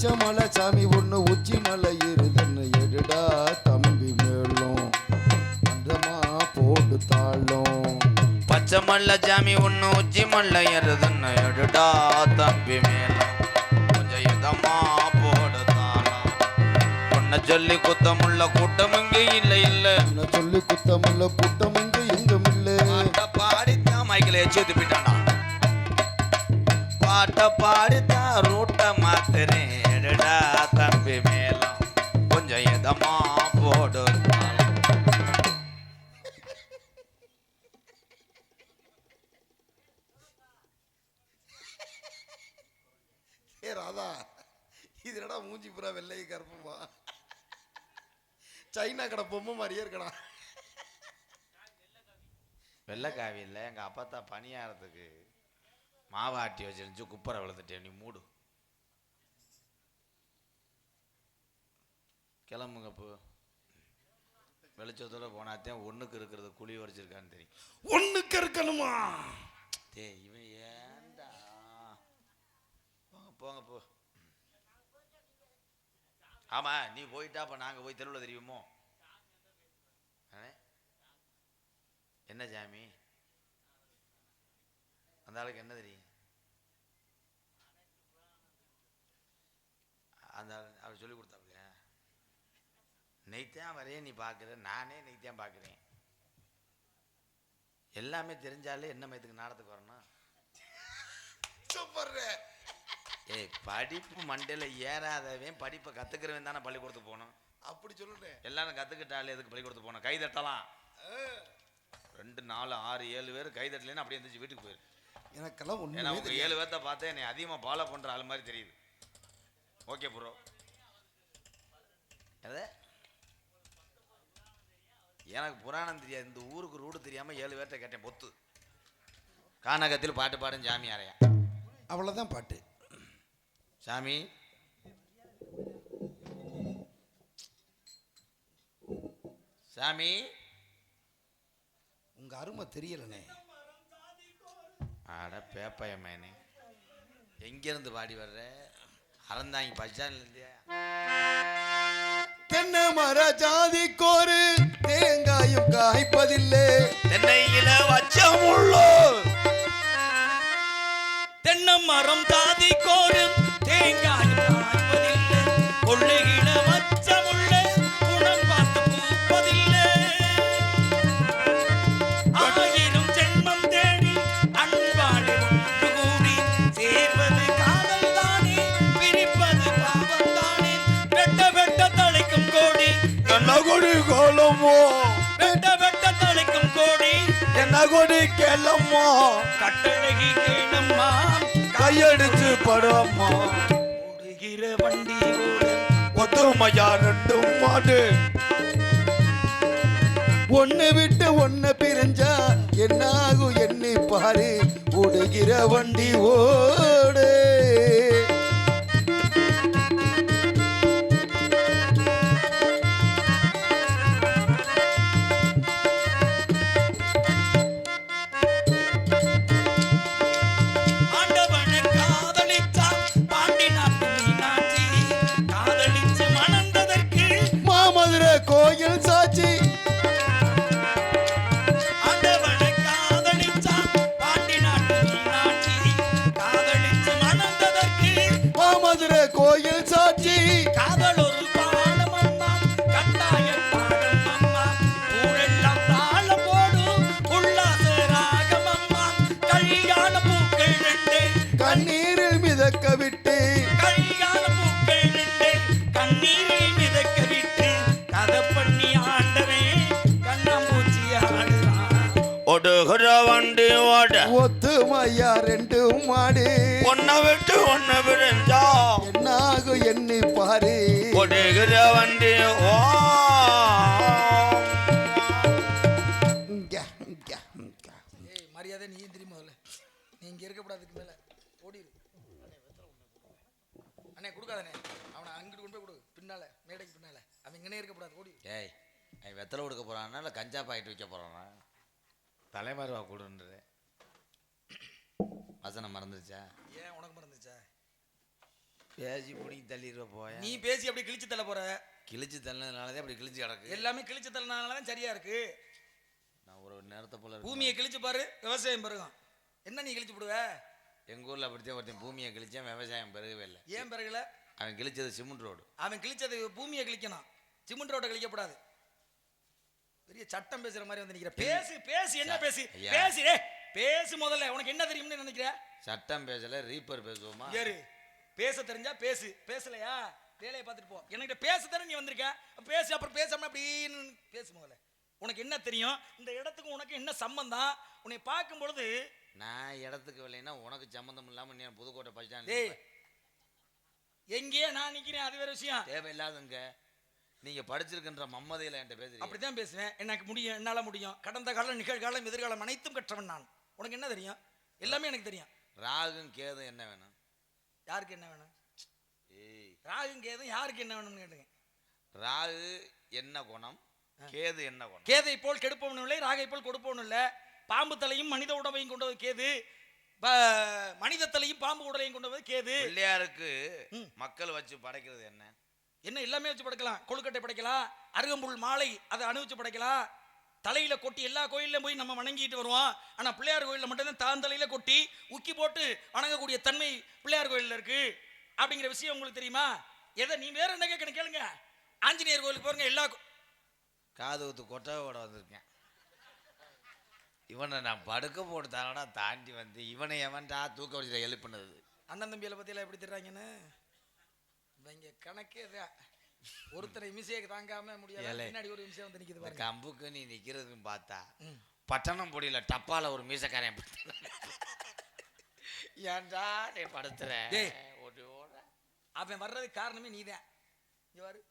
பச்சை மலை சாமி ஒண்ணு உச்சி மலை ஏறுதுன்னு எடுடா தம்பி மேலும் அந்தமா போடு தாளும். பச்சை மலை சாமி ஒண்ணு உச்சி மலை ஏறுதுன்னு எடுடா தம்பி மேலும் கொஞ்சம் இதமா போடு தாளம். உன்னை சொல்லி குத்தமுள்ள கூட்டம் இங்க இல்ல இல்ல, உன்னை சொல்லி குத்தமுள்ள கூட்டம் இங்க எங்கும் இல்ல. பாடித்தான் மைக்கில் எச்சு ஊத்திட்டான்டா. பாட்ட பாடித்தான் ரூட்ட மாத்துறேன் எடுடா தம்பி மேலும் கொஞ்சம் இதமா போடு. ஏ ராதா, இது என்னடா மூஞ்சி புறா வெள்ளை கருப்புமா, சைனா கடை பொம்மை மாதிரியே இருக்கடா. வெள்ளை காவி இல்லை, எங்கள் அப்பா தான் பணியாரத்துக்கு மாவு ஆட்டி வச்சிருந்துச்சு, குப்பரை விழுந்துட்டேன். நீ மூடு, கிளம்புங்க. இப்போ வெளிச்சத்தோட போனாத்தான் ஒன்றுக்கு இருக்கிறது குழி வரைச்சிருக்கான்னு தெரியும். ஒன்றுக்கு இருக்கணுமா? டே இவன் ஏண்டா, போங்க போங்க போ. ஆமாம், நீ போயிட்டா அப்போ நாங்கள் போய் தெருவில் தெரியுமோ? என்ன ஜாமி, அந்த ஆளுக்கு என்ன தெரியும்? அந்த அவர் சொல்லி கொடுத்தாப்புல. நெய்த்தான் வரைய நீ பார்க்குற, நானே நெய்த்தான் பார்க்குறேன். எல்லாமே தெரிஞ்சாலே என்ன மயத்துக்கு நாடத்துக்கு வரணும்? ஏய், படிப்பு மண்டையில் ஏறாதவன் படிப்பை கற்றுக்கிறவன் தானே பள்ளிக்கூடத்துக்கு போகணும். அப்படி சொல்லுறேன். எல்லாரும் கற்றுக்கிட்டாலே எதுக்கு பள்ளிக்கூடத்துக்கு போகணும்? கை தட்டலாம். 2 4 6 7 பேர் கை தட்டலன்னு அப்படியே இருந்துச்சு வீட்டுக்கு போயிரு. எனக்கெல்லாம் ஒன்று, ஏன்னா உங்க 7 பேர்த்த பார்த்தா என்னை அதிகமாக ஃபாலோ பண்ணுற ஆள் மாதிரி தெரியுது. Okay bro. எதை எனக்கு புராணம் தெரியாது, இந்த ஊருக்கு ரூடு தெரியாமல் 7 பேர்த்த கேட்டேன். பொத்து கானகத்தில் பாட்டு பாடும் சாமி அறையா, அவ்வளோதான் பாட்டு. சாமி சாமி உங்க அருமை தெரியலனே. ஆட பேப்பயமேனே, எங்கேருந்து பாடி வர்ற? அறந்தாங்க பச்சான்லேருந்தே. தென்னை மர ஜாதிக்கோரு தேங்காயும் காய்ப்பதில்லை, தென்னையில வச்ச முள்ளு. தென்னை மரம் ஜாதிக்கோரு தேங்காயும் காய்ப்பதில்லை, கொள்ளையில வச்ச முள்ளு குணம் பார்த்து பூப்பதில்லை. ஆயிரம் ஜென்மம் தேடி அன்பாடு ஒன்று கூடி சேர்வது காதல் தானே, பிரிப்பது பாவம் தானே. வெட்ட வெட்ட தலைக்கும் கோடி என்ன கொடி கோலமோ, வெட்ட வெட்ட தலைக்கும் கோடி என்ன கொடி கேளம்மா, கட்டழகி கேளம்மா கையடிச்சு படும்மா. ஓடுகிற வண்டி ஓட ஒத்துமையா 2 மாடு, ஒன்னு விட்டு ஒன்னு பிரிஞ்சா என்னாகும் எண்ணி பாரு, ஓடுகிற வண்டி ஓடு. ஆண்டவனை காதலிச்சா பாண்டி நாட்டு மீனாட்சி, காதலிச்சு மணந்ததற்கு மாமதுரை கோயில் சாட்சி. ஆண்டவனை காதலிச்சா பாண்டி நாட்டு மீனாட்சி, காதலிச்சு மணந்ததற்கு மாமதுரை கோயில் சாட்சி. காதல் ஒரு பாடம் அம்மா, கட்டாய பாடம் அம்மா, ஊரெல்லாம் தாளம் போடும் உல்லாச ராகம் அம்மா. கல்யாண பூக்கள் 2 கண்ணீரில் மிதக்க விட்டு, கல்யாண பூக்கள் 2 கண்ணீரில் மிதக்க விட்டு, கதை பண்ணி ஆண்டவே கண்ணாம்பூச்சி ஆடுறான். ஒடுகிற வண்டி ஓட ஒத்துமையா 2 மாடு, ஒன்ன விட்டு ஒன்ன விடுஞ்சா என்னாகும் எண்ணி பாரு. ஒடுகிற வண்டி ஓ. மரியாதை நீயும் தெரியும், முதல்ல நீ இங்கே இருக்கக்கூடாதுக்கு மேலே ஓடிடு. அண்ணே கொடுக்காதண்ணே, அவனை அங்கிட்டு கொண்டு போய் கொடு, பின்னால மேடைக்கு பின்னால. அவன் இங்கனே இருக்கக்கூடாது, ஓடி. ஏய், அவன் வெத்தலை கொடுக்க போறானா இல்லை கஞ்சா பாக்கெட் வைக்க போறானா? தலைமறைவா கொடுன்றது வசனம் மறந்துருச்சா? ஏன் உனக்கு மறந்துச்சா? பேசி பிடிக்கி தள்ளிடுவ போய. நீ பேசி அப்படி கிழிச்சு தள்ள போற. கிழிச்சு தள்ளதுனாலதான் அப்படி கிழிச்சு கிடக்கு. எல்லாமே கிழிச்சு தள்ளனாலதான் சரியா இருக்கு. நான் ஒரு நேரத்தை போல பூமியை கிழிச்சு பாரு, விவசாயம் பெருகும். என்ன நீ கிழிச்சு போடுவ? எங்க ஊர்ல அப்படித்தான் ஒருத்தன் பூமியை கிழிச்சேன், விவசாயம் பெருகவே இல்லை. ஏன் பெருகல? அவன் கிழிச்சது சிமெண்ட் ரோடு. அவன் கிழிச்சது பூமியை கிழிக்கணும், சிமெண்ட் ரோட்டை கிழிக்கப்படாது. பெரிய சட்டம் பேசுற மாதிரி வந்து நிக்கிற. பேசு பேசு, என்ன பேசு பேசு, பேசு முதல்ல. உனக்கு என்ன தெரியும்னு நினைக்கிற? சட்டம் பேசல, ரீப்பர் பேசுவோமா? யாரு பேச தெரிஞ்சா பேசு, பேசலையா வேலையை பார்த்துட்டு போ. என்கிட்ட பேச தர நீ வந்திருக்க, பேசு. அப்புறம் பேசாம அப்படின்னு பேசு முதல்ல. உனக்கு என்ன தெரியும்? இந்த இடத்துக்கு உனக்கு என்ன சம்பந்தம்? உன்னை பார்க்கும் பொழுது நான் இடத்துக்கு வரலைன்னா உனக்கு சம்பந்தம் இல்லாம நீ புதுக்கோட்டை பஸ் ஸ்டாண்ட் எங்கேயே நான் நிக்கிறேன், அது வேற விஷயம். தேவையில்லாதங்க. நீங்க படிச்சிருக்கின்ற மம்மதையில என்கிட்ட பேசுறீங்க. அப்படித்தான் பேசுவேன். எனக்கு முடியும், என்னால முடியும். கடந்த காலம், நிகழ்காலம், எதிர்காலம் அனைத்தும் கற்றவன் நான். உனக்கு என்ன தெரியும்? எல்லாமே எனக்கு தெரியும். ராகும் கேதும் என்ன வேணும்? யாருக்கு என்ன வேணும்? ஏய், ராகும் கேதும் யாருக்கு என்ன வேணும்னு கேட்டுங்க. ராகு என்ன குணம், கேது என்ன குணம்? கேதை போல் கெடுப்பவனும் இல்லை, ராகை போல் கொடுப்பவனும் இல்லை. பாம்பு தலையும் மனித உடம்பையும் கொண்டது கேது, மனித தலையும் பாம்பு உடலையும் கொண்டது கேது. பிள்ளையாருக்கு மக்கள் வச்சு படைக்கிறது என்ன? என்ன எல்லாமே வச்சு படைக்கலாம். கொழுக்கட்டை படைக்கலாம், அருகம்புல் மாலை அதை அணிவிச்சு படைக்கலாம். தலையில கொட்டி எல்லா கோயிலையும் போய் நம்ம வணங்கிட்டு வருவோம். ஆனா பிள்ளையார் கோயிலில் மட்டும்தான் தான் தலையில கொட்டி உக்கி போட்டு வணங்கக்கூடிய தன்மை பிள்ளையார் கோயிலில் இருக்கு. அப்படிங்கிற விஷயம் உங்களுக்கு தெரியுமா? எதை நீ வேற என்ன கேட்கணும் கேளுங்க. ஆஞ்சநேயர் கோயிலுக்கு போறங்க, எல்லா காது ஊத்து கொட்டவோட வந்திருக்கேன். இவனை நான் படுக்க போட்டு தானடா தாண்டி வந்து இவனை எவன்டா தூக்க வச்சு எழுப்பினது. அண்ணன் தம்பியில பத்தியெல்லாம் எப்படி தெரிறாங்கன்னு இங்க கணக்கே தான். ஒருத்தரை மிசையை தாங்காம முடியாது, பின்னாடி ஒரு விஷயம் வந்து நிக்குது பாருங்க. கம்புக்கு நீ நிக்கிறதுன்னு பார்த்தா பட்டணம் பொடியில டப்பால ஒரு மீசக்காரன் ஏன்டா நீ படுத்துற? அவன் வர்றதுக்கு காரணமே நீதான். இங்க பாரு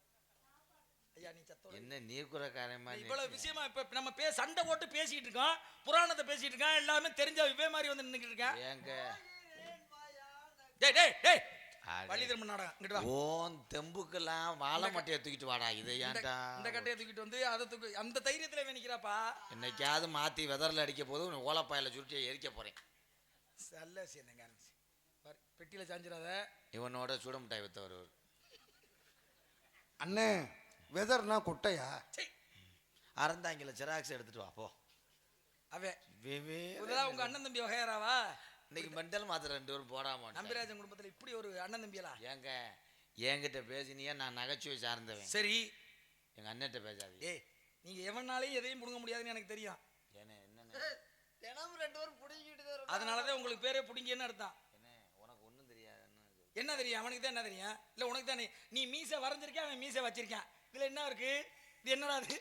ஐயா, நீ சத்தம் என்ன நீர்க்குறக்காரமா? இவ்வளவு விஷயமா இப்ப நம்ம சண்டை போட்டு பேசிட்டு இருக்கோம், புராணத்தை பேசிட்டு இருக்கோம், எல்லாமே தெரிஞ்ச இவே மாதிரி வந்து நின்னுக்கிட்டு இருக்கேன். ஏங்க டேய் டேய் டேய், வள்ளி திரும்ப நாடகம் இங்கிட்டு வா. ஓன் தெம்புக்கெல்லாம் வாழை மட்டையை தூக்கிட்டு வாடா. இதை ஏன்டா இந்த கட்டையை தூக்கிட்டு வந்து அதை தூக்கு, அந்த தைரியத்துல நிக்கிறாப்பா. என்னைக்காவது மாத்தி வெதர்ல அடிக்க போது ஓலப்பாயில சுருட்டியை எரிக்க போறேன். நல்ல விஷயம் ஆரம்பிச்சு பெட்டியில சாஞ்சிடாத. இவனோட சுட மிட்டாய் வித்த வருவார். அண்ணே, வெதர்னா குட்டையா? அறந்தாங்கில ஜெராக்ஸ் எடுத்துட்டு வா போ. அவன் உங்க அண்ணன் தம்பி வகையறாவா? இன்னைக்கு மெண்டல் மாத்திரை 2 பேரும் போடாம. நம்பிராஜன் குடும்பத்துல இப்படி ஒரு அண்ணன் தம்பியலா? ஏங்க என்கிட்ட பேசினியா? நான் நகைச்சுவை சார்ந்தவன். சரி, எங்க அண்ணன்ட்ட பேசாது. நீங்க எவனாலையும் எதையும் புடுங்க முடியாதுன்னு எனக்கு தெரியும். தினமும் 2 பேரும் புடிங்கிட்டு, அதனாலதான் உங்களுக்கு பேரே புடிங்கன்னு அர்த்தம். உனக்கு ஒண்ணும் தெரியாது. என்ன தெரியும்? அவனுக்கு தான் என்ன தெரியும்? இல்ல உனக்கு தானே. நீ மீசை வரைஞ்சிருக்க, அவன் மீசை வச்சிருக்கான். இதுல என்ன இருக்கு? இது என்னடா அது?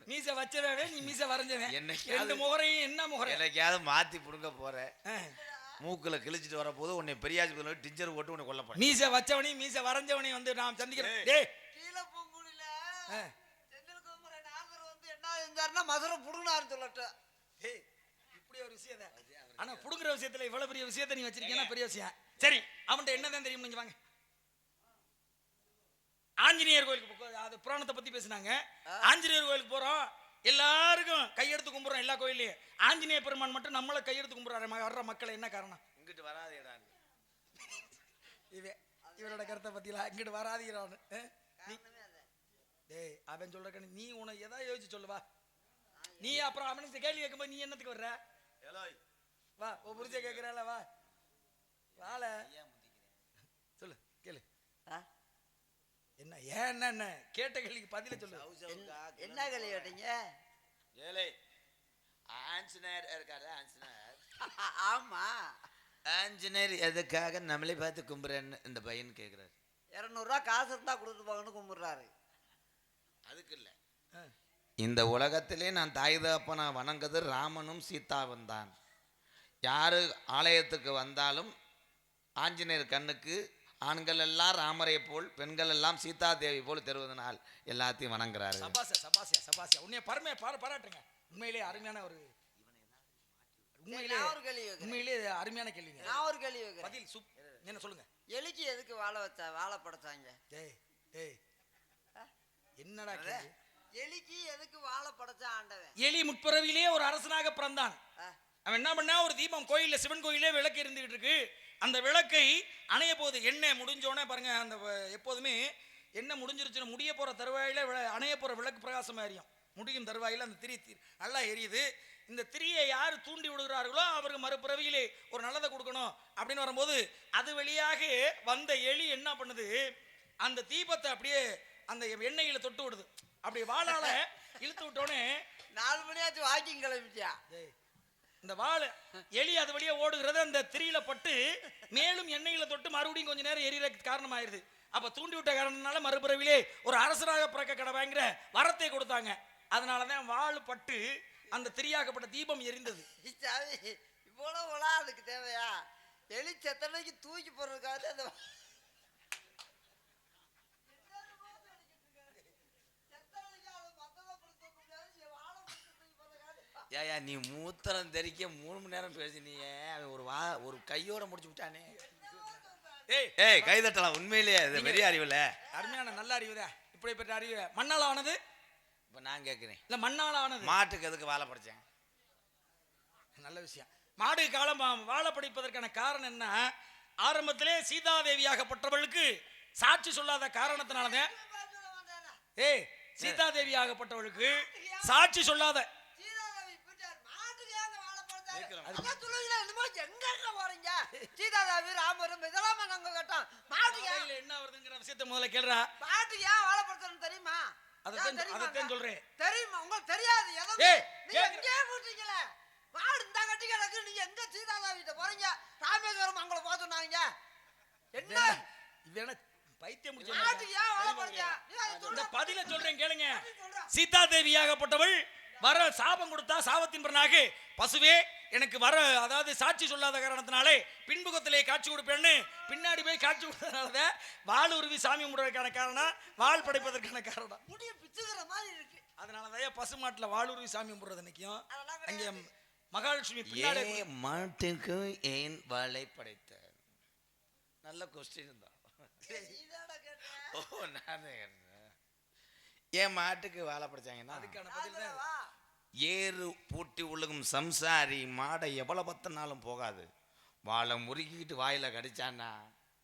மீசை வச்சவே நீ மீசை வரைஞ்சவன். ரெண்டு முகரையும் என்ன முகரை? எனக்காவது மாத்தி புடுங்க போற. மூக்குல கிழிச்சிட்டு வர போது உன்னை பெரியாஜி டிஞ்சர் போட்டு உன்னை கொல்ல போறேன். மீசை வச்சவனையும் மீசை வரைஞ்சவனையும் வந்து நான் சந்திக்கிறேன். டேய், கீழ பூங்குடில செந்தில் குமரன் நாகர் வந்து என்ன செஞ்சாருன்னா மதுரை புடுங்கினாரு சொல்லட்ட. டேய், இப்படி ஒரு விஷயம் தான். ஆனா புடுங்குற விஷயத்துல இவ்வளவு பெரிய விஷயத்தை நீ வச்சிருக்கீங்கன்னா பெரிய விஷயம். சரி, அவன்கிட்ட என்னதான் தெரியும்? நீங்க வாங்க. ஆஞ்சநேயர் கோயிலுக்கு அது புராணத்தை பத்தி பேசினாங்க. ஆஞ்சநேயர் கோயிலுக்கு போறோம், எல்லாருக்கும் கையெடுத்து கும்பிடுறோம். எல்லா கோயிலையும் ஆஞ்சநேய பெருமான் மட்டும் நம்மள கையெடுத்து கும்பிடுறாரு. வர்ற மக்கள் என்ன காரணம்? இங்கிட்டு வராதேடா. இவரோட கருத்தை பத்திலாம் இங்கிட்டு வராதீரான்னு. டேய், அவன் சொல்ற நீ உனக்கு எதாவது யோசிச்சு சொல்லுவா. நீ அப்புறம் அவனுக்கு கேள்வி கேட்கும்போது நீ என்னத்துக்கு வர்ற? வா, புரிஞ்ச கேட்கிறால, வா வாழ சொல்லு, கேளு. என்ன ஏன் என்ன கேட்ட கேள்விக்கு பதில சொல்லு. என்ன கேள்வி கேட்டீங்க? ஏலே ஆஞ்சநேயர் இருக்காரு. ஆஞ்சநேயர் ஆமா, ஆஞ்சநேயர் எதுக்காக நம்மளே பார்த்து கும்பிடுறேன்னு இந்த பையன் கேட்கிறாரு. 200 ரூபா காசு இருந்தா கொடுத்து போகணும்னு கும்பிடுறாரு. அதுக்கு இல்ல, இந்த உலகத்திலே நான் தாய் தகப்பனை வணங்குது ராமனும் சீதாவும் தான். யாரு ஆலயத்துக்கு வந்தாலும் ஆஞ்சநேயர் கண்ணுக்கு ஆண்கள் எல்லாம் ராமரை போல், பெண்கள் எல்லாம் சீதா தேவி போல் தெரிவதனால் எல்லாத்தையும் வணங்குறாரு. சபாசியா சபாசியா சபாசியா, உன்னை பாராட்டுங்க. உண்மையிலே அருமையான ஒரு உண்மையிலே அருமையான கேள்வி. நான் ஒரு கேள்வி கேட்கிறேன். பதில் என்ன சொல்லுங்க. எலிக்கு எதுக்கு வாழை படைச்சாங்க? டேய் டேய், என்னடா கேள்வி? எலிக்கு எதுக்கு வாழை படைச்சா ஆண்டவன்? எலி முற்பிறவிலே ஒரு அரசனாக பிறந்தான். அவன் என்ன பண்ணா, ஒரு தீபம் கோயில்ல, சிவன் கோயிலே விளக்கு இருந்துகிட்டு இருக்கு. அந்த விளக்கை அணைய போது எண்ணெய் முடிஞ்சோடனே பாருங்க, அந்த எப்போதுமே எண்ணெய் முடிஞ்சிருச்சுன்னு முடிய போற தருவாயில அணைய போற விளக்கு பிரகாசமா எரியும். முடியும் தருவாயில அந்த திரி நல்லா எரியுது. இந்த திரியை யார் தூண்டி விடுகிறார்களோ அவருக்கு மறுபிறவியிலே ஒரு நல்லதை கொடுக்கணும் அப்படின்னு வரும்போது, அது வழியாக வந்த எலி என்ன பண்ணுது, அந்த தீபத்தை அப்படியே அந்த எண்ணெயில தொட்டு விடுது. அப்படி வாளால இழுத்து விட்டோன்னே 4 மணியாச்சு வாக்கிங் கிளம்பிட்டியா? இந்த வாள் எலி அது வழியா ஓடுகிறது, அந்த திரியில பட்டு மேலும் எண்ணெயில தொட்டு மறுபடியும் கொஞ்ச நேரம் எரியறதுக்கு காரணமாயிருது. அப்ப தூண்டி விட்ட காரணத்தினால மறுபிறவிலே ஒரு அரசராக பிறக்க கடவாங்கிற வரத்தை கொடுத்தாங்க. அதனாலதான் வாள் பட்டு அந்த திரியாக்கப்பட்ட தீபம் எரிந்தது. இவ்வளவு அதுக்கு தேவையா? எலி செத்தனைக்கு தூக்கி போடுறதுக்காக அந்த ஏயா நீ மூத்திரம் தெரிக்க 3 மணி நேரம் பேசினியே, அவன் ஒரு கையோட முடிச்சு விட்டானே. ஏய் கை தட்டலாம். உண்மையிலேயே அது பெரிய அறிவுல, அருமையான நல்ல அறிவுதான். இப்படி பெற்ற அறிவு மண்ணால ஆனது. இப்ப நான் கேட்கிறேன், இல்ல மண்ணால ஆனது மாட்டுக்கு எதுக்கு வாழை படைச்சேன்? நல்ல விஷயம். மாடு காலம் வாழை படைப்பதற்கான காரணம் என்ன? ஆரம்பத்திலே சீதாதேவியாகப்பட்டவளுக்கு சாட்சி சொல்லாத காரணத்தினாலதான். சீதாதேவியாகப்பட்டவளுக்கு சாட்சி சொல்லாத என்ன வருதுங்கிற விஷயத்தை முதல்ல கேளுடா. மாட்டுக்கு ஏன் வாழைப்படுத்தணும் தெரியுமா? அதான் சொல்றேன். தெரியுமா? உங்களுக்கு தெரியாது. மாடு இந்த கட்டி கிடக்கு, நீங்க எங்க சீதாதேவிட்ட போறீங்க? ராமேஸ்வரம் அங்க போக சொன்னாங்க. என்ன இவன பைத்தியம் முடிச்ச மாட்டுக்கு ஏன் வாழைப்படுத்த? பதில சொல்றேன் கேளுங்க. சீதாதேவியாகப்பட்டவள் வர சாபம் கொடுத்தா, சாபத்தின் பிறனாக பசுவே எனக்கு வர, அதாவது சாட்சி சொல்லாத காரணத்தினாலே பின்புகத்திலே காட்சி கொடுப்பேன்னு பின்னாடி போய் காட்சி கொடுத்ததுனாலதான் வாள் உருவி சாமி முடுறதுக்கான காரணம், வாள் படைப்பதற்கான காரணம். முடிய பிச்சுக்கிற மாதிரி இருக்கு. அதனாலதான் பசுமாட்டுல வாள் உருவி சாமி கும்பிடுறது நினைக்கும். அங்க மகாலட்சுமி பின்னாடி. மாட்டுக்கு ஏன் வாழை படைத்த? நல்ல கொஸ்டின் தான். ஓ நானே ஏன் மாட்டுக்கு வாழை படைச்சாங்கன்னா அதுக்கான பதில் தான். ஏறு பூட்டி உலகும் சம்சாரி மாடை எவ்வளவு பத்தினாலும் போகாது, வாழை முறுக்கிட்டு வாயில கடிச்சான்னா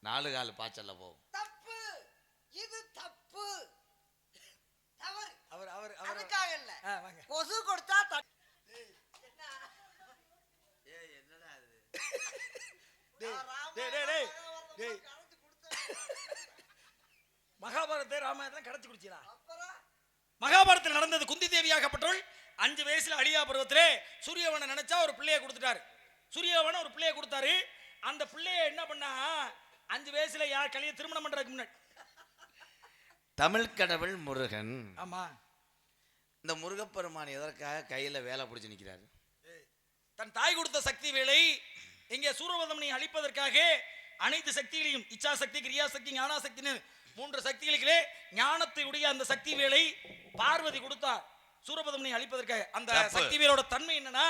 4 கால் பாய்ச்சல்ல போகும். தப்பு, இது தப்பு, தவறு. அவர் அவர் அதுக்காக இல்ல, வாங்க. கொசு கொடுத்தா என்னடா அது? மகாபாரதத்தை ராமாயணத்தை கடைச்சு குடிச்சா? மகாபாரதத்தில் நடந்தது. குந்தி தேவியாகப்பட்டவள் 5 வயசுல அழியா பருவத்திலே சூரியவனை நினைச்சா ஒரு பிள்ளைய கொடுத்துட்டாரு. சூரியவனை ஒரு பிள்ளைய கொடுத்தாரு. அந்த பிள்ளைய என்ன பண்ணா, 5 வயசுல யார் கல்யாணம் திருமணம் பண்றதுக்கு முன்னாடி தமிழ் கடவுள் முருகன். ஆமா, இந்த முருகப்பெருமான் எதற்காக கையில வேலை பிடிச்சு நிக்கிறாரு? தன் தாய் கொடுத்த சக்தி வேலை இங்கே சூரபதமனை அழிப்பதற்காக அனைத்து சக்திகளையும், இச்சா சக்தி, கிரியா சக்தி, ஞானா சக்தின்னு 3 சக்திகளுக்கு ஞானத்தை உடைய அந்த சக்தி வேலை பார்வதி கொடுத்தார் சூரபதமனை அழிப்பதற்காக. அந்த சக்தி வேலோட தன்மை என்னன்னா,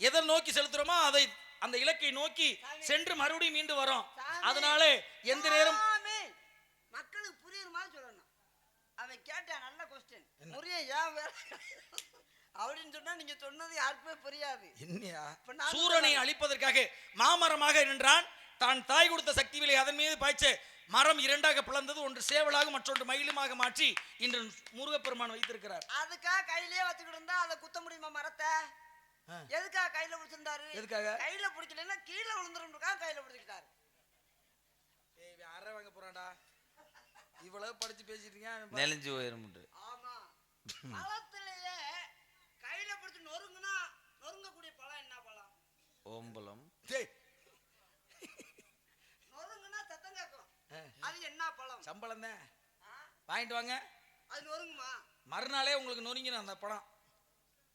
எதை நோக்கி செலுத்துறோமோ அதை அந்த இலக்கை நோக்கி சென்று மறுபடியும் மீண்டு வரும். அதனால எந்த நேரம் மக்களுக்கு புரியுற மாதிரி சொல்லணும். அவன் கேட்டா நல்ல கொஸ்டின். புரிய ஏன் அப்படின்னு சொன்னா நீங்க சொன்னது யாருக்குமே புரியாது. என்னையா சூரனை அழிப்பதற்காக மாமரமாக நின்றான். தான் தாய் கொடுத்த சக்தி வேலை அதன் மீது பாய்ச்ச மரம் 2ஆக பிளந்தது. ஒன்று சேவலாக மற்றொன்று மயிலுமாக மாற்றி இன்று முருகப்பெருமான் வைத்திருக்கிறார். அதுக்காக கையிலே வச்சுக்கிட்டு இருந்தா அதை குத்த முடியுமா மரத்தை? எதுக்காக கையில பிடிச்சிருந்தாரு? எதுக்காக கையில பிடிக்கலன்னா கீழே விழுந்துருக்காக கையில பிடிச்சிக்கிட்டாரு. அரை வாங்க போறான்டா, இவ்வளவு படிச்சு பேசிட்டீங்க, நெலிஞ்சு போயிருமுண்டு. ஆமா, பழத்திலேயே கையில பிடிச்சு நொறுங்குனா நொறுங்கக்கூடிய பழம் என்ன பழம்? ஓம்பலம். நொறுங்குனா சத்தம் கேட்கும். அது என்ன பழம்? சம்பளம் தான். வாங்கிட்டு வாங்க. அது நொறுங்குமா? மறுநாளே உங்களுக்கு நொறுங்கிடும் அந்த பழம்.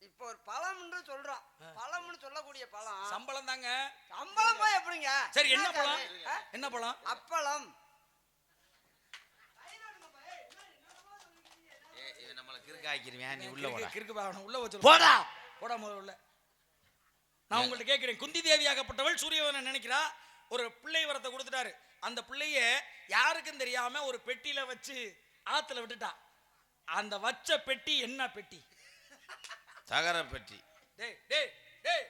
இப்போ ஒரு பழம்னு சொல்றோம், பழம்னு சொல்லக்கூடிய பழம் சம்பளம் தாங்க. சம்பளம் போய் எப்படிங்க? சரி, என்ன பழம்? என்ன பழம்? அப்பளம். நம்மள கிறுக்கு ஆக்கிடுவேன். நீ உள்ள போடா. கிறுக்கு பாவணும். உள்ள வச்சு போடா. போடா முதல்ல உள்ள. நான் உங்கள்ட்ட கேட்கிறேன், குந்தி தேவியாகப்பட்டவள் சூரியவனை நினைக்கிறா, ஒரு பிள்ளை வரத்தை கொடுத்துட்டாரு. அந்த பிள்ளைய யாருக்கும் தெரியாம ஒரு பெட்டியில வச்சு ஆத்துல விட்டுட்டா. அந்த வச்ச பெட்டி என்ன பெட்டி? தகர பெட்டி. டேய் டேய் டேய்,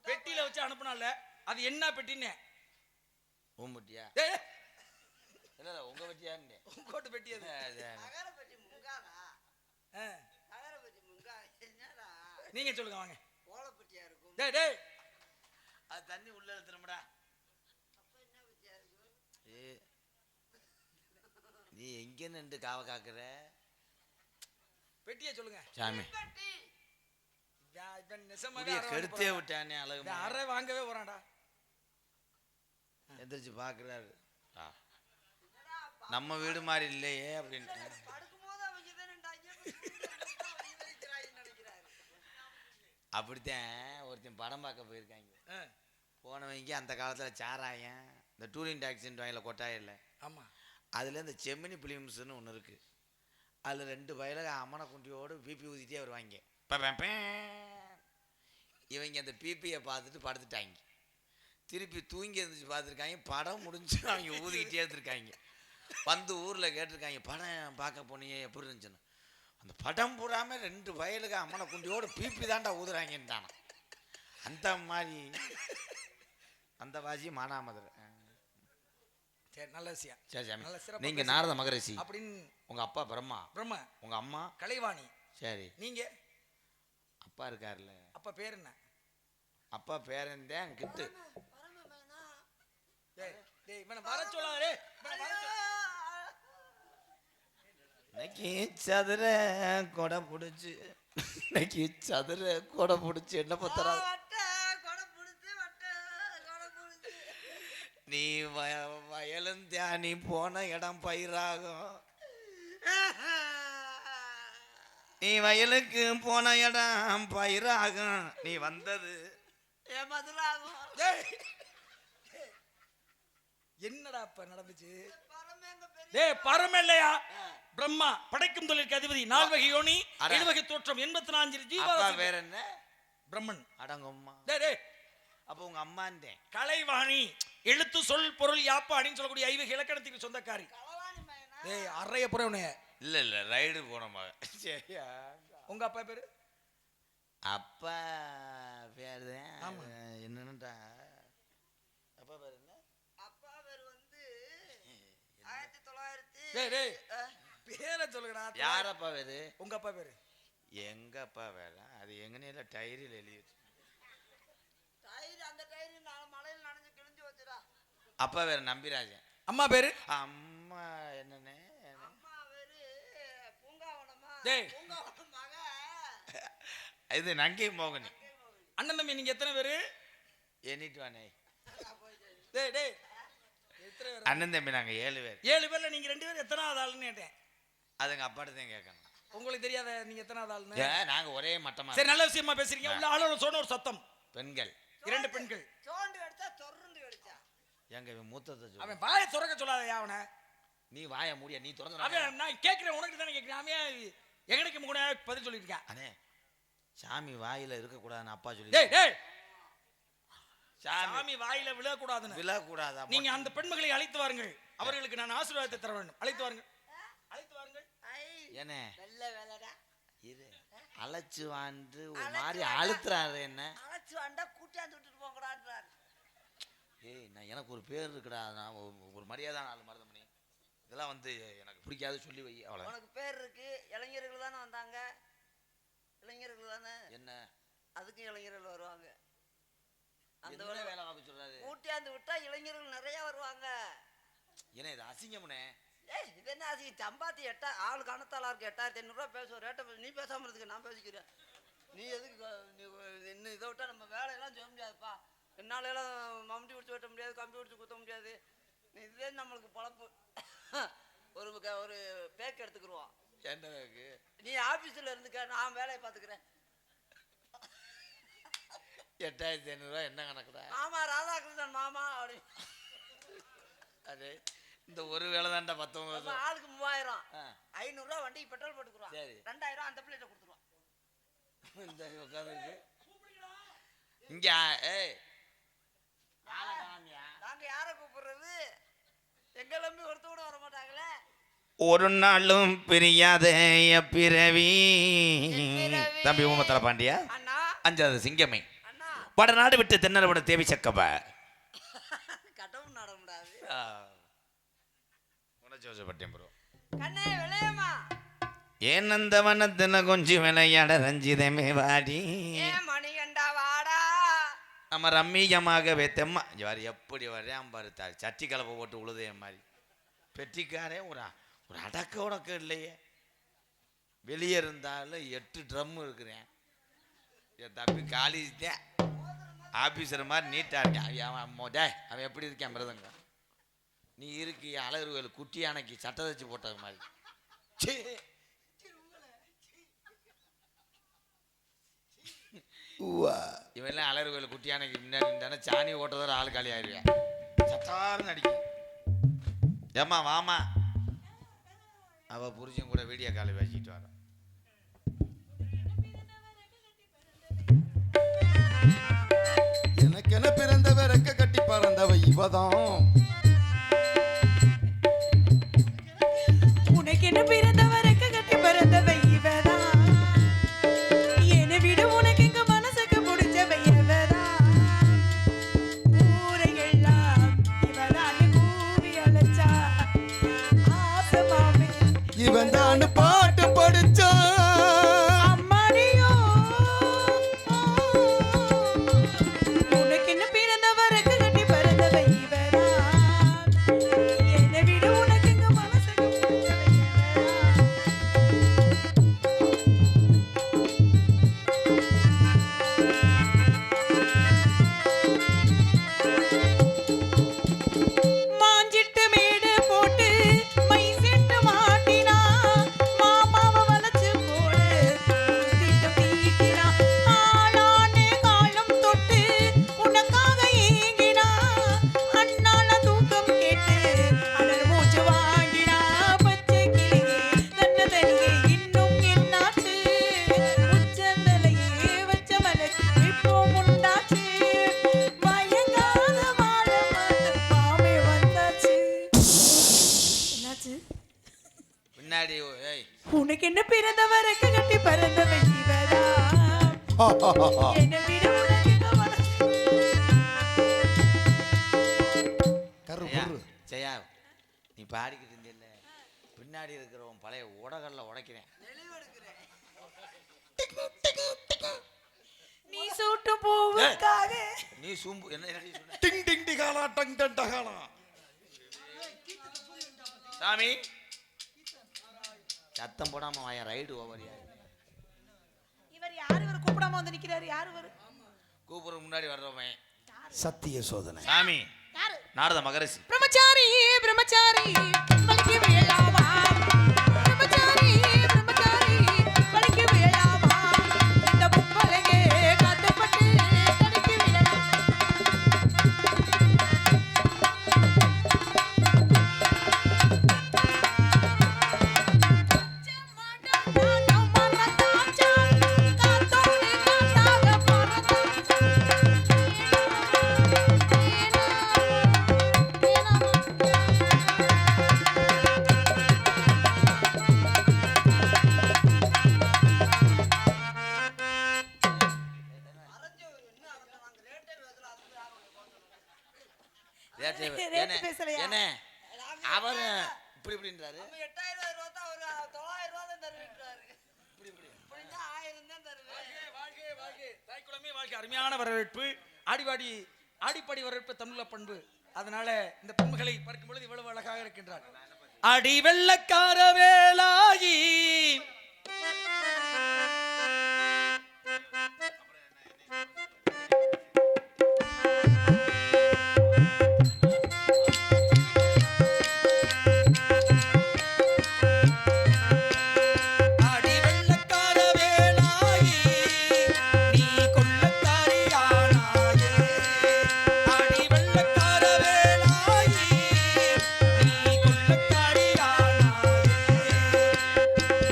பெட்டியில வச்சு அனுப்புனால அது என்ன பெட்டின்னு ஊம்பட்டியா ஏய் என்னடா உங்க வட்டியான்னு உங்கோட்டு பெட்டி அது அகரப்பட்டி முங்காதா ஆ, அகரப்பட்டி முங்கா என்னடா நீங்க சொல்லுங்க வாங்க ஓலப்பட்டியா இருக்கும் டேய் டேய் அது தண்ணி உள்ள எடுத்துறோம்டா அப்ப என்ன பட்டியா இருக்கும் ஏ நீ எங்க நின்று காவ காக்குற பெட்டியை சொல்லுங்க சாமி பட்டி இவன் நெசமாவே முடிய அரை வாங்க கெடுத்தே போறான். விட்டானே அழகு இந்த அரை வாங்கவே போறான்டா எந்திரிச்சு பாக்குறாரு நம்ம வீடு மாதிரி இல்லையே அப்படின்னு படுக்கும்போது அவங்க தானேண்டாங்க நினைக்கிறாரு அப்படித்தான் ஒருத்தன் படம் பார்க்க போயிருக்காங்க ஆ, போனவங்க அந்த காலத்தில் சாராயம் இந்த டூரிங் டாக்ஸின்னு வாங்கல கொட்டாயில்ல ஆமா அதில் இந்த செம்மினி பிலிம்ஸ்னு ஒன்று இருக்குது அதில் 2 வயலுக அம்மனை குண்டியோடு பிபி ஊதிட்டே வருவாங்க இவங்க அந்த பிபியை பார்த்துட்டு படுத்துட்டாங்க திருப்பி தூங்கி இருந்துச்சு பார்த்துருக்காங்க படம் முடிஞ்சு அவங்க ஊதிக்கிட்டே இருந்திருக்காங்க வந்து ஊரில் கேட்டிருக்காங்க படம் பார்க்க போனீங்க எப்படி இருந்துச்சுன்னு அந்த படம் பூராமல் 2 வயலுக அம்மனை குண்டியோடு பிபி தாண்டா ஊதுறாங்கன்ட்டானா அந்த மாதிரி அந்த வாசி மானாமதுரை சரி நல்ல விஷயம் சரி சாமி நல்ல சிறப்பா நீங்கள் பேசுங்க. நாரத மகரிஷி அப்படின்னு உங்கள் அப்பா பிரம்மா பிரம்ம உங்கள் அம்மா கலைவாணி சரி நீங்க அப்பா இருக்கார்ல அப்பா பேர் என்ன அப்பா பேரன்தான் கிட்டு பரமமேனா டேய் டேய் இவனை வர சொல்லாதே இவனை வர சொல்லாத. இன்னைக்கு சதுர கொடை பிடிச்சி இன்னைக்கு சதுர கொடை பிடிச்சி என்ன பத்தரா வட்ட கொடை புடிச்சு வட்ட கொடை புடிச்சு நீ வயலும் தியானி போன இடம் பயிராகும் நீ வயலுக்கு போன இடம் பயிராகும் நீ வந்தது ஏன் மதுராகும் டேய் என்னடா இப்ப நடந்துச்சு பரமேங்க பெரிய டேய் பரம் இல்லையா பிரம்மா படைக்கும் தொழிலுக்கு அதிபதி 4 வகை யோனி அட. 7 வகை தோற்றம் 84 அப்பா ஜீவாவாசி பேர் என்ன பிரம்மன் அடங்கம்மா டேய் டேய் அப்ப உங்க அம்மாந்தேன் கலைவாணி எழுத்து சொல் பொருள் யாப்பாடின்னு சொல்லக்கூடிய 5 வகை இலக்கணத்துக்கு சொந்தக்காரி களவாணி மயனா டேய் அறைய புறவனே இல்ல ரைடு போனோமா சரியா உங்க அப்பா பேரு அப்பா பேர் ஆமா. என்னன்னுட்டா அப்பா பேர் என்ன அப்பா பேர் வந்து 1900 டேய் டேய் பேரை சொல்லுங்கடா யார் அப்பா பேரு உங்க அப்பா பேரு எங்க அப்பா வேற அது எங்கனையில டைரியில் எழுதி வச்சு டயர் அந்த டயர் மழையில நனைஞ்சு கிழிஞ்சு வச்சுடா அப்பா வேற நம்பிராஜன் அம்மா பேரு அம்மா என்னன்னு அம்மா பேரு பூங்காவனமா டேய். பூங்காவனம் மக இது நங்கை மோகனி அண்ணன் தம்பி நீங்க எத்தனை பேரு எண்ணிட்டு வானே டேய் டேய் எத்தனை பேரு அண்ணன் தம்பி நாங்க 7 பேர் 7 பேர்ல நீங்க 2 பேர் எத்தனாவது ஆளுன்னு கேட்டேன் அதுங்க அப்பாட்ட தான் கேட்கணும் உங்களுக்கு தெரியாத நீங்க எத்தனாவது ஆளுன்னு நாங்க ஒரே மட்டமா சரி நல்ல விஷயமா பேசுறீங்க உள்ள ஆளோட சொன்ன ஒரு சத்தம் பெண்கள் 2 பெண்கள் சோண்டு அடிச்சா தொர்ந்து அடிச்சா எங்க இவன் மூத்தத்தை சொல்லு. அவன் வாயை திறக்க சொல்லாதயா அவனை நீ வாய மூடிய நீ திறந்து அவன் நான் கேட்கிறேன் உனக்கு தானே கேட்கிறேன் அவன் எங்கனைக்கு கூட பதில் சொல்லியிருக்கான் அண்ணே சாமி வாயில இருக்கக்கூடாதுன்னு அப்பா சொல்லி டேய் டேய் சாமி சாமி வாயில விழக்கூடாதுன்னு விழக்கூடாதா நீங்க அந்த பெண்மகளை அழைத்து வாருங்கள் அவர்களுக்கு நான் ஆசீர்வாதத்தை தர வேண்டும் அழைத்து வாருங்கள் அழைத்து வாருங்கள் ஐ ஏனே நல்ல வேலைடா இரு அழைச்சு வாண்டு ஒரு மாதிரி அழுத்துறாரு என்ன அழைச்சு வாண்டா கூட்டியாந்து விட்டுட்டு போங்கடான்றாரு ஏய் நான் எனக்கு ஒரு பேர் இருக்குடா நான் ஒரு மரியாதை நாலு மருதம் பண்ணி இதெல்லாம் வந்து எனக்கு பிடிக்காது சொல்லி வை அவ்வளோ உனக்கு பேர் இருக்கு இளைஞர்கள் தானே வந்தாங்க இளைஞர்கள் தானே என்ன அதுக்கும் இளைஞர்கள் வருவாங்க அந்த என்ன வேலை பார்க்க சொல்றாரு கூட்டியாந்து விட்டா இளைஞர்கள் நிறைய வருவாங்க ஏன்னா இது அசிங்கம்னே ஏய் இது என்ன அது சம்பாத்தி ஆள் கணத்தாளா இருக்கு 8500 ரூபா பேசுவோம் ரேட்டை நீ பேசாம இருக்கு நான் பேசிக்கிறேன் நீ எதுக்கு நீ இன்னும் இதை விட்டா நம்ம வேலையெல்லாம் செய்ய முடியாதுப்பா என்னாலெல்லாம் மம்முட்டி பிடிச்சி வெட்ட முடியாது கம்பி பிடிச்சி குத்த முடியாது நீ இதுவே நம்மளுக்கு பொழப்பு ஒரு பேக் எடுத்துக்கிருவோம் என்ன பேக்கு நீ ஆபீஸ்ல இருந்துக்க நான் வேலையை பார்த்துக்கிறேன் 8500 என்ன கணக்குடா மாமா ராதாகிருஷ்ணன் மாமா அப்படி அது இந்த ஒரு வேலை தான்டா 19 ஆளுக்கு 3000 ஆ. 500 ரூபா வண்டிக்கு பெட்ரோல் போட்டுக்குருவான் சரி. 2000 அந்த பிள்ளைகிட்ட கொடுத்துருவான் இந்த உட்காந்துருக்கு இங்க ஏய் நாங்க யாரை கூப்பிடுறது எங்க நம்பி ஒருத்த கூட வர மாட்டாங்களே ஒரு நாளும் பிரியாத பிறவி பிறவி. தம்பி ஊமத்தல பாண்டியா அண்ணா 5வது சிங்கமே அண்ணா வடநாடு விட்டு தென்னரவட தேவி சக்கப்ப கடவுள் நடமுடாது உணர்ச்சிவசப்பட்டேன் ப்ரோ. கண்ணே விளையமா ஏனந்த வனத்தின கொஞ்சம் விளையாட ரஞ்சிதமே வாடி ஏ மணிகண்டா வாடா நம்ம ரம்மியமாகவே தெம்மா இவர் எப்படி வரையாம் பாருத்தா சட்டி கலப்பை போட்டு உழுதே மாதிரி பெட்டிக்காரே ஒரு அடக்க உடக்க இல்லையே. வெளியே இருந்தாலும் 8 ட்ரம் இருக்கிறேன். என் தம்பி காலேஜ் தான் ஆஃபீஸர் மாதிரி நீட்டாக இருக்கேன். அவன் எப்படி இருக்கேன் மிருதங்க நீ இருக்கு அழகு கோயில் குட்டி யானைக்கு சட்டை தச்சு போட்டது மாதிரி. இவெல்லாம் அழகு கோயில் குட்டி யானைக்கு முன்னாடி இருந்தானே சாணி ஓட்டதோட ஆள் காலி ஆயிடுவேன். சட்டாருன்னு அடிக்கும். ஏம்மா வாமா அவ புருஷன் கூட வீடியோ காலை வச்சுட்டு வர. எனக்கென பிறந்தவ ரெக்க கட்டி பறந்தவ இவதான். உனக்கு என்ன பிறந்தவ ரெக்க கட்டி பறந்தவ இவதான். என்னை விட உனக்கு எங்க மனசுக்கு பிடிச்சவ இவதான். ஊரையெல்லாம் இவதான் கூவி அழைச்சா ஆசமாவே இவன் தான் பாட்டு படிச்சா அம்மாடியோ. உனக்கு என்ன பிறந்தவ ரெக்க கட்டி பறந்தவ இவதான். என்னை விட உனக்கு எங்க மனசுக்கு பிடிச்சவ இவதான். மாஞ்சிட்டு மேடு போட்டு மை செட்டு மாட்டினா மாமாவ வளைச்சு போடு திட்டம் தீட்டினா ஆளானே காலம் தொட்டு உனக்காக ஏங்கினா அண்ணால தூக்கம் கேட்டு அடர் மூச்சு வாங்கினா பச்சை கிளியே தன்ன தனியே இன்னும் என்னாச்சு உச்சந்தலையே வச்ச மலச்சு இப்போ முண்டாச்சு மயங்காத வாழ மாட்ட பாமே வந்தாச்சு. என்னாச்சு? பின்னாடி ஏய் உனக்கு என்ன பிறந்தவ ரெக்க கட்டி பறந்தவ இவதான். என்னை விட உனக்கு எங்க மனசு கரு ஜெயா, புரு. ஜெயா நீ பாடிக்கிட்டு இருந்தில்ல பின்னாடி இருக்கிறவன் பழைய உடகல்ல உடைக்கிறேன். நீ சூட்டு பூவுக்காக நீ சூம்பு என்ன என்னடி சொன்ன? டிங் டிங் டிகாலா டங் டன் டகாலா. சாமி சத்தம் போடாம வாயா ரைடு ஓவரியா. இவர் யாரு இவர் கூப்பிடாம வந்து நிக்கிறாரு? யாரு இவர்? கூப்பிடுற முன்னாடி வர்றவன் சத்திய சோதனை. சாமி யாரு? நாரத மகரிஷி. பிரம்மச்சாரி பிரம்மச்சாரி வலிக்கு விழலாமா? பிரம்மச்சாரி பிரம்மச்சாரி வலிக்கு விழலாமா? இந்த புப்பலகே காத்துப்பட்டு தடுக்கி விழலாம். ரேட்டு பேசலையா? என்ன அவர் இப்படி இப்படின்றாரு. நம்ம 8000 ரூபா தான் ஒரு 900 ரூபா தான் தருவிக்கிறாரு. இப்படி தான் 1000 தான் தருவேன். தாய்க்குளமே வாழ்க்கை. அருமையான வரவேற்பு. ஆடிப்பாடி வரவேற்பு தமிழ்ல பண்பு. அதனால இந்த பெண்மகளை பார்க்கும் பொழுது இவ்வளவு அழகாக இருக்கின்றார். அடி வெள்ளக்கார வேலாகி அடி வெள்ளக்கார வேலாகி நீ கொள்ளக்காரியானாயே. அடி வெள்ளக்கார வேலாகி நீ கொள்ளக்காரியானாயே.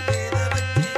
தேத வச்சே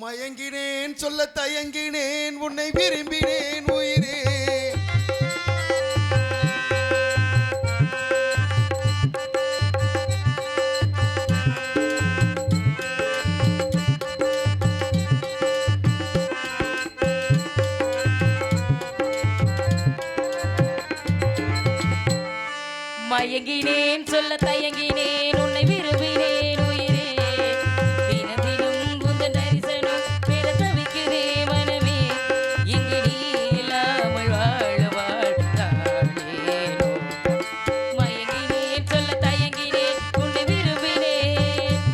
மயங்கினேன் சொல்ல தயங்கினேன் உன்னை விரும்பினேன் உயிரே. மயங்கினேன் சொல்ல தயங்கினேன் உன்னை விரும்பினேன் உயிரே. தினம் தினம் உந்தன் தரிசனம் பெற தவிக்கிறேன் மனமே. இங்கு நீ இல்லாமல் வாழ வாழ்ந்தாளேனோ. மயங்கினேன் சொல்ல தயங்கினேன் உன்னை விரும்பினேன்.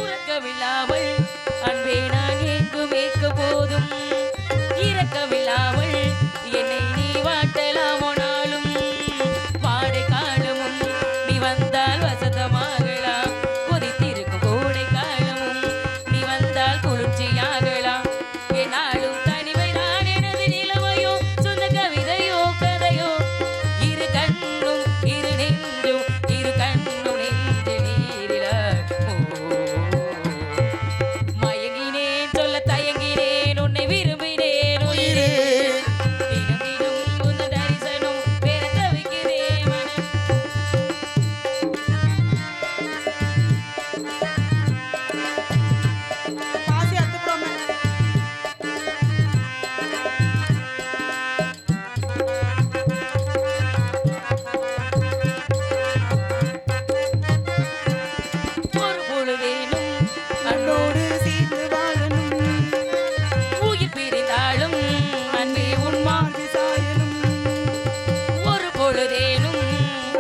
உறக்கமில்லாமல் அன்பே நான் எங்கும் ஏற்க போதும். இரக்கமில்லாமல் என்னை நீ வாட்டலாமோ நாளும். வாடை காலமும் நீ வந்தால் வசந்தமாகலாம். கொதித்திருக்கும் கோடை காலமும் நீ வந்தால் குளிர்ச்சியாகலாம். என்னாலும் தனிமை நான் எனது நிலவையோ சொந்த கவிதையோ கதையோ. இரு கண்ணும் இரு நெஞ்சும் இரு கண்ணும் நெஞ்சு நீரிலாமோ. மயங்கினேன் சொல்ல தயங்கினேன் உன்னை விரும்பினேன் உயிரே. தினம் தினம் உந்தன் தரிசனம் பெற தவிக்கிறேன் மனம். பாசி அத்துப்படாம ஒரு பொழுதேனும் அன்னோடு சேர்ந்து வாழணும். உயிர் பிரிந்தாலும் அன்பே உன் மாதி சாயலும் ஒரு பொழுதேனும்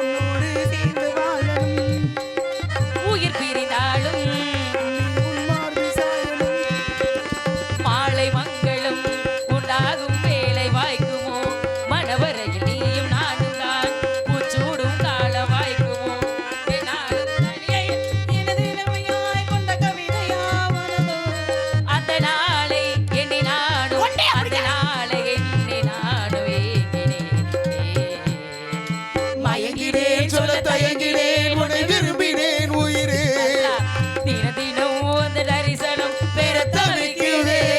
உன்னோடு சேர்ந்து வாழணும். உயிர் பிரிந்தாலும் உன் மார்பு சாயலும் மாலை மங்களம் உண்டாகும் வேலை வாய்க்குமோ. மணவரையில் நீயும் நானும் தான் பூச்சூடும் காலம் வாய்க்குமோ. என்னாலும் தனியே எனது இளமையாய் கொண்ட கவிதையாவனதோ. அந்த நாளை எண்ணி நாடும் அந்த நாளை எண்ணி நாடும் ஏங்கினேன். மயங்கினேன் சொல்ல தயங்கினேன் உன்னை விரும்பினேன் உயிரே. தினம் தினம் அந்த தரிசனம் பெற தவிக்கிறேன்.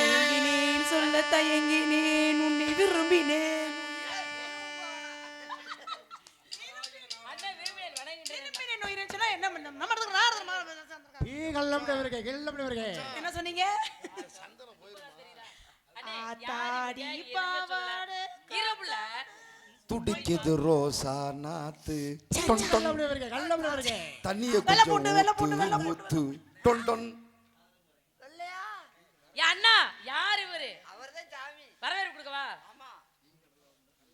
மயங்கினேன் சொல்ல தயங்கினேன் உன்னை விரும்பினேன். விரும்பினேன் உயிரேன்னு சொன்னா என்ன பண்ண? நம்ம இடத்துக்கு ராரதமா என்ன சொன்னீங்க? ஆத்தாடி பாவாடை இரவுல துடிக்குது ரோசா நாத்து டொன் டொன். தண்ணிய வெள்ளை கொஞ்சம் பூண்டு, வெள்ளை பூண்டு, வெள்ளை ஊத்து டொன் டொன். இல்லையா ஏ அண்ணா யார் இவரு? அவர்தான் சாமி. வரவேற்பு கொடுக்கவா? ஆமா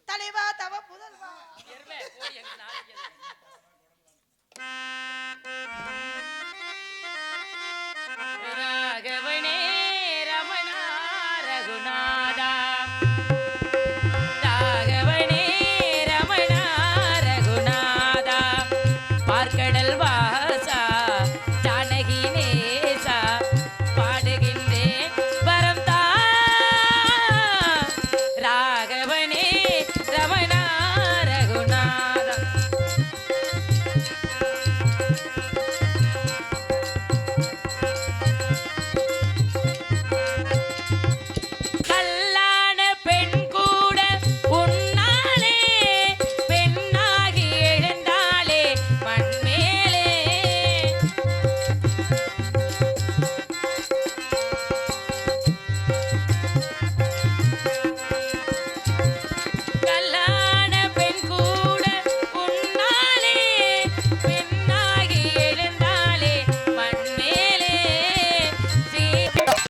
தலைவா தவ புதல்வா. எருமை, போய் எங்க நாளைக்கு